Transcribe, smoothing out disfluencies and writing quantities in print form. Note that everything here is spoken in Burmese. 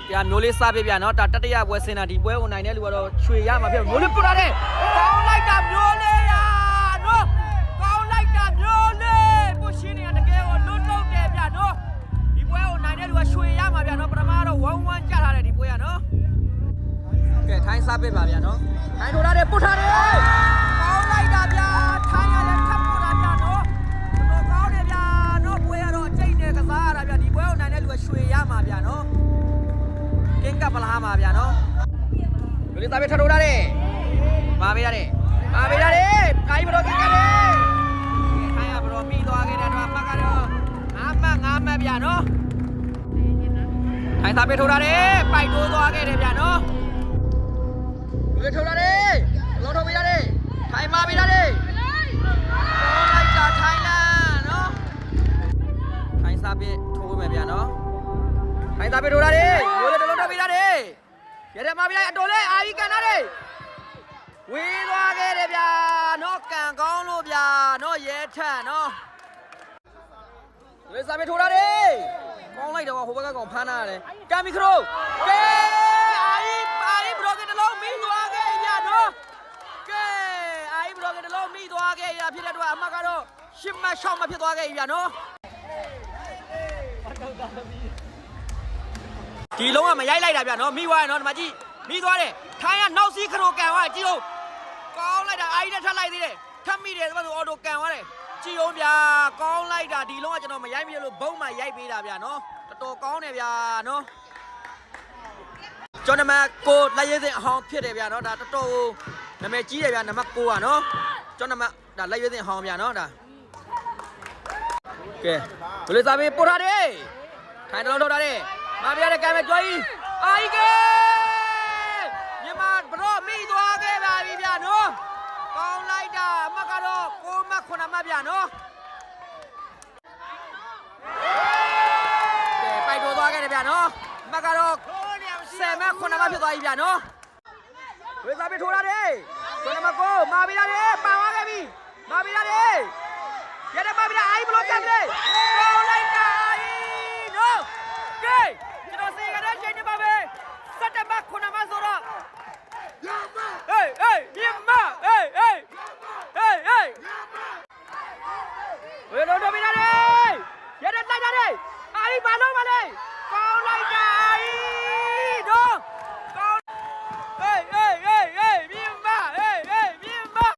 ပြမျိုးလေးစားပြပြနော်ဒါတတရပွဲစင်တာဒီပွဲကိုနိုင်တဲ့လူကတော့ရွှေရမှာဖြစ်မျိုးလေးပူလာတယ်ကောင်းလိုက်တာမျိုးလေးရနော်ကောင်းလိုက်တာမျိုးလေးကိုရှင်းနေတာတကယ်ကိုလွတ်လွတ်တယ်ဗျနော်ဒီပွဲကိုနိုင်တဲ့လူကရွှေရမှာဗျနော်ပထမတော့1-1ကြထားတယ်ဒီပွဲကနော်ကဲထိုင်းစားပြပါဗျနော်ထိုင်းထိုးထားတယ်ပုတ်ထားတယ်ကောင်းလိုက်တာဗျထိုင်းရလည်းထပ်ပုတ်တာဗျနော်တော်ကောင်းတယ်ဗျနော်ပွဲကတော့အကျိတ်နဲ့ကစားရတာဗျဒီပွဲကိုနိုင်တဲ့လူကရွှေရမှာဗျနော်ကင်းကပလာမှာဗျာနော်လူလေးသားပဲထထိုးထားတယ်မာပေးရတယ်မာပေးရတယ်ခိုင်းဘရောကင်းကတယ်ခိုင်းရဘရောမိသွားခဲ့တဲ့တော့ပတ်ကတော့5မှတ်ဗျာနော်ခိုင်းသားပဲထိုးထားတယ်ပိုက်တိုးသွားခဲ့တယ်ဗျာနော်လူလေးထိုးထားတယ်လုံးထိုးပေးရတယ်ခိုင်းမာပေးရတယ်ကောင်းလိုက်တာထိုင်းလန်နော်ခိုင်းစားပဲထိုးမယ်ဗျာနော်ခိုင်းသားပဲထိုးထားတယ်လူလေးတလုံးထိုးပေးရတယ်ရတဲ့မာပေးလိုက်အတော်လေးအာကြီးကန်ထားတယ်ဝေးသွားခဲ့တယ်ဗျာနော်ကန်ကောင်းလို့ဗျာနော်ရဲထက်နော်လူစားပဲထိုးထားတယ်ကောင်းလိုက်တော့ဟိုဘက်ကကောင်ဖမ်းထားရတယ်ကမ်မီခရိုကဲအာကြီးဘရော့ကတလုံးမိသွားခဲ့ဗျာနော်ကဲအာကြီးဘရော့ကတလုံးမိသွားခဲ့ရဖြစ်တဲ့တော့အမကတော့10မှတ်6မှတ်ဖြစ်သွားခဲ့ပြီဗျာနော်ဒီလုံးကမရိုက်လိုက်တာဗျာနော်မိသွားရနော်ဒီမှာကြည့်မိသွားတယ်ထိုင်းကနောက်စီးခရိုကန်သွားကြည့်ဦးကောင်းလိုက်တာအာကြီးနဲ့ထပ်လိုက်သေးတယ်ထပ်မိတယ်ဆိုတော့အော်တိုကန်သွားတယ်ကြည့်ဦးဗျာကောင်းလိုက်တာဒီလုံးကကျွန်တော်မရိုက်မိလို့ဘုံမှရိုက်ပေးတာဗျာနော်တော်ကောင်းတယ်ဗျာနော်ကျွန်တော်မကိုလက်ရဲစင်အဟောင်းဖြစ်တယ်ဗျာနော်ဒါတော်ကိုနာမည်ကြီးတယ်ဗျာနံပါတ်9อ่ะနော်ကျွန်တော်မဒါလက်ရဲစင်အဟောင်းဗျာနော်ဒါကဲဘယ်လိုစားပေးပို့ထားတယ်ထိုင်းတလုံးထုတ်ထားတယ်မာပြရတဲ့ကံပဲကြွားကြီးအာကြီးကမြန်မာဘရော့မိသွားခဲ့ပါပြီဗျာနော်ကောင်းလိုက်တာအမကတော့6မှတ်9မှတ်ဗျာနော်ကဲပိုက်တိုးသွားခဲ့တယ်ဗျာနော်အမကတော့10မှတ်9မှတ်ဖြစ်သွားပြီဗျာနော်ဝေးစားပြီးထိုးလာတယ်ကျွန်တော်မကိုမာပြရတယ်ပန်သွားခဲ့ပြီမာပြရတယ်ရတဲ့မာပြအာကြီးဘလို့တက်တယ်ကောင်းလိုက်တာအာကြီးနော်ကဲကျွန်တော်စီရတဲ့ချိန်နေပါပဲ7မှတ်9မှတ်ဆိုတော့မြန်မာဟေးဝေးတော့ပြရတယ်ရတဲ့တိုက်ရတယ်အာကြီးဘာလို့မလဲ